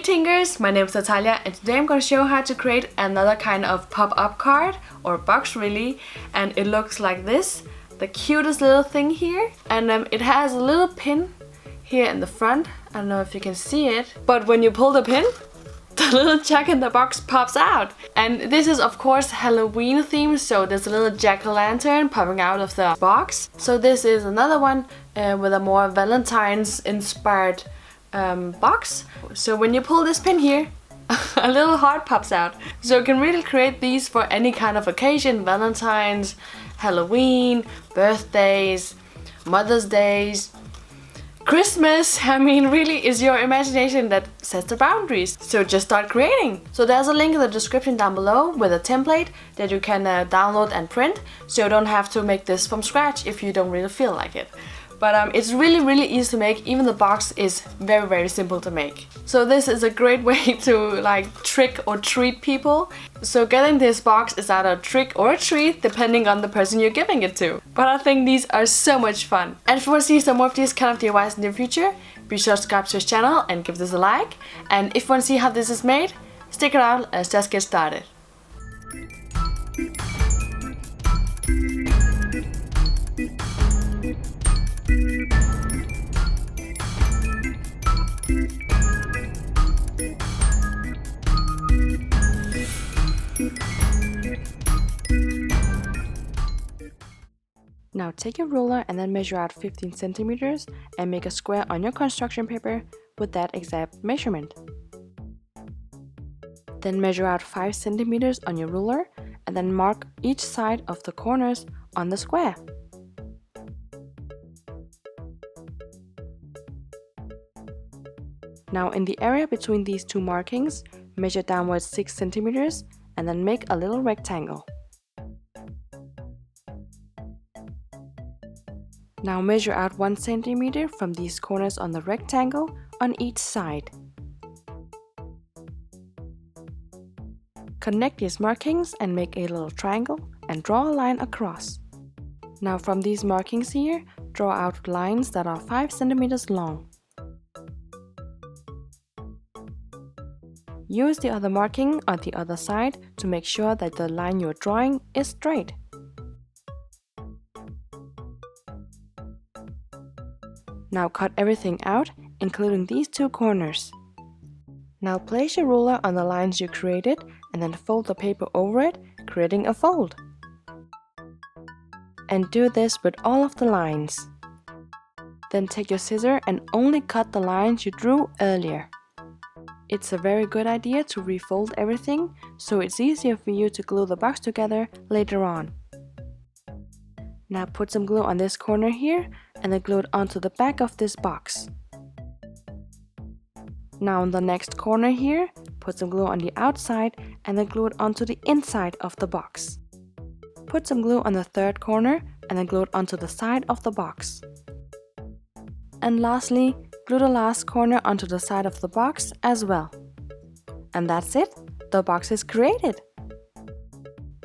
Hey Tinkers, my name is Natalia and today I'm going to show you how to create another kind of pop-up card or box really, and it looks like this, the cutest little thing here, and it has a little pin here in the front. I don't know if you can see it, but when you pull the pin, the little Jack in the Box pops out. And this is of course Halloween themed, so there's a little jack-o'-lantern popping out of the box. So this is another one with a more Valentine's inspired box. So when you pull this pin here, a little heart pops out. So you can really create these for any kind of occasion: Valentine's, Halloween, birthdays, Mother's Days, Christmas. I mean, really, it's your imagination that sets the boundaries. So just start creating. So there's a link in the description down below with a template that you can download and print, so you don't have to make this from scratch if you don't really feel like it. But it's really easy to make. Even the box is very simple to make. So this is a great way to like trick or treat people. So getting this box is either a trick or a treat depending on the person you're giving it to. But I think these are so much fun. And if you want to see some more of these kind of DIYs in the future, be sure to subscribe to this channel and give this a like. And if you want to see how this is made, stick around, let's just get started. Now take your ruler and then measure out 15 centimeters and make a square on your construction paper with that exact measurement. Then measure out 5 centimeters on your ruler and then mark each side of the corners on the square. Now in the area between these two markings, measure downwards 6 centimeters and then make a little rectangle. Now measure out 1 centimeter from these corners on the rectangle on each side. Connect these markings and make a little triangle and draw a line across. Now from these markings here, draw out lines that are 5 centimeters long. Use the other marking on the other side to make sure that the line you're drawing is straight. Now cut everything out, including these two corners. Now place your ruler on the lines you created and then fold the paper over it, creating a fold. And do this with all of the lines. Then take your scissors and only cut the lines you drew earlier. It's a very good idea to refold everything, so it's easier for you to glue the box together later on. Now put some glue on this corner here and then glue it onto the back of this box. Now on the next corner here, put some glue on the outside and then glue it onto the inside of the box. Put some glue on the third corner and then glue it onto the side of the box. And lastly, glue the last corner onto the side of the box as well. And that's it, the box is created.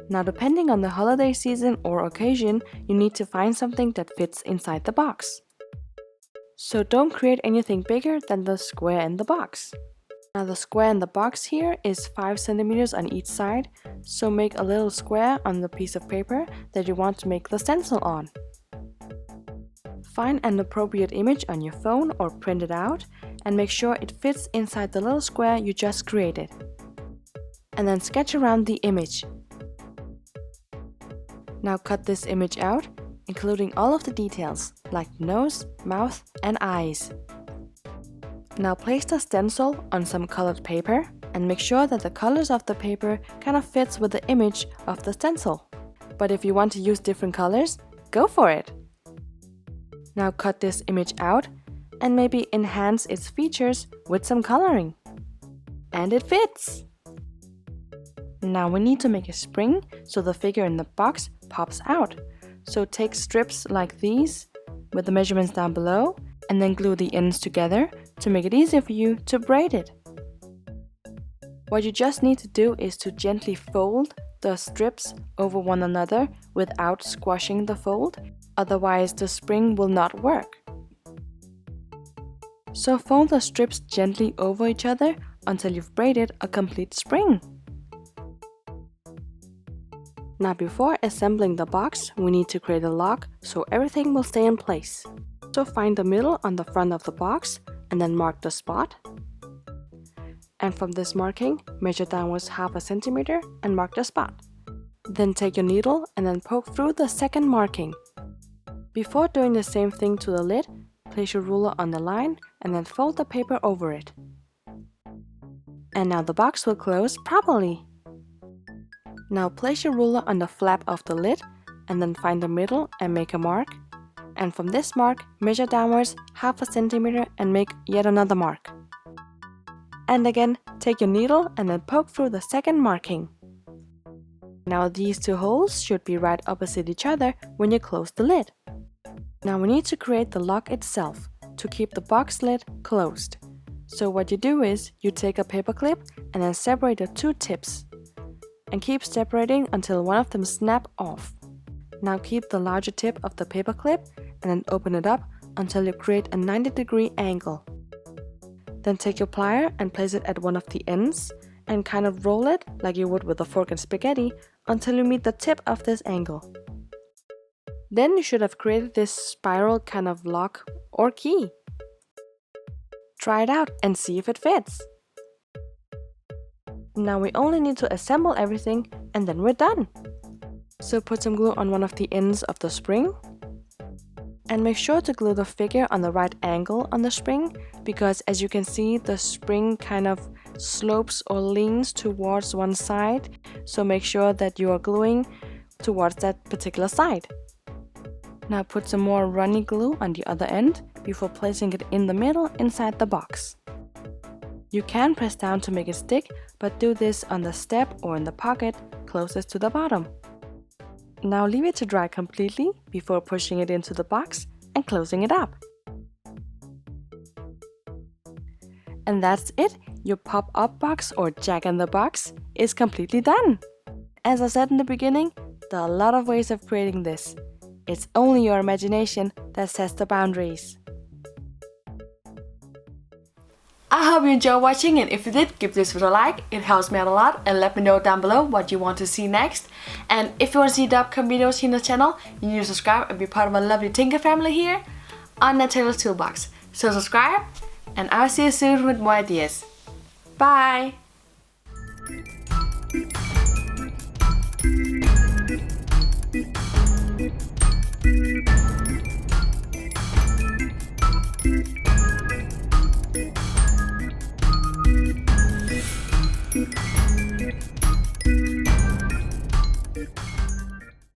Now depending on the holiday season or occasion, you need to find something that fits inside the box. So don't create anything bigger than the square in the box. Now the square in the box here is 5 centimeters on each side, so make a little square on the piece of paper that you want to make the stencil on. Find an appropriate image on your phone or print it out and make sure it fits inside the little square you just created. And then sketch around the image. Now cut this image out, including all of the details, like nose, mouth, and eyes. Now place the stencil on some colored paper and make sure that the colors of the paper kind of fits with the image of the stencil. But if you want to use different colors, go for it! Now cut this image out and maybe enhance its features with some coloring. And it fits! Now we need to make a spring so the figure in the box pops out. So take strips like these with the measurements down below and then glue the ends together to make it easier for you to braid it. What you just need to do is to gently fold the strips over one another without squashing the fold, otherwise the spring will not work. So fold the strips gently over each other until you've braided a complete spring. Now before assembling the box, we need to create a lock so everything will stay in place. So find the middle on the front of the box and then mark the spot. And from this marking, measure downwards 1/2 centimeter and mark the spot. Then take your needle and then poke through the second marking. Before doing the same thing to the lid, place your ruler on the line and then fold the paper over it. And now the box will close properly. Now place your ruler on the flap of the lid and then find the middle and make a mark. And from this mark, measure downwards 1/2 centimeter and make yet another mark. And again, take your needle and then poke through the second marking. Now these two holes should be right opposite each other when you close the lid. Now we need to create the lock itself to keep the box lid closed. So what you do is, you take a paper clip and then separate the two tips. And keep separating until one of them snaps off. Now keep the larger tip of the paper clip and then open it up until you create a 90-degree angle. Then take your plier and place it at one of the ends and kind of roll it like you would with a fork and spaghetti until you meet the tip of this angle. Then you should have created this spiral kind of lock or key. Try it out and see if it fits. Now we only need to assemble everything and then we're done. So put some glue on one of the ends of the spring. And make sure to glue the figure on the right angle on the spring, because as you can see, the spring kind of slopes or leans towards one side. So make sure that you are gluing towards that particular side. Now put some more runny glue on the other end before placing it in the middle inside the box. You can press down to make it stick, but do this on the step or in the pocket closest to the bottom. Now leave it to dry completely before pushing it into the box and closing it up. And that's it, your pop-up box or jack-in-the-box is completely done. As I said in the beginning, there are a lot of ways of creating this. It's only your imagination that sets the boundaries. I hope you enjoyed watching, and if you did, give this video a like, it helps me out a lot, and let me know down below what you want to see next. And if you want to see the upcoming videos here on the channel, you need to subscribe and be part of our lovely Tinker family here on Natalia's Toolbox. So subscribe, and I'll see you soon with more ideas. Bye!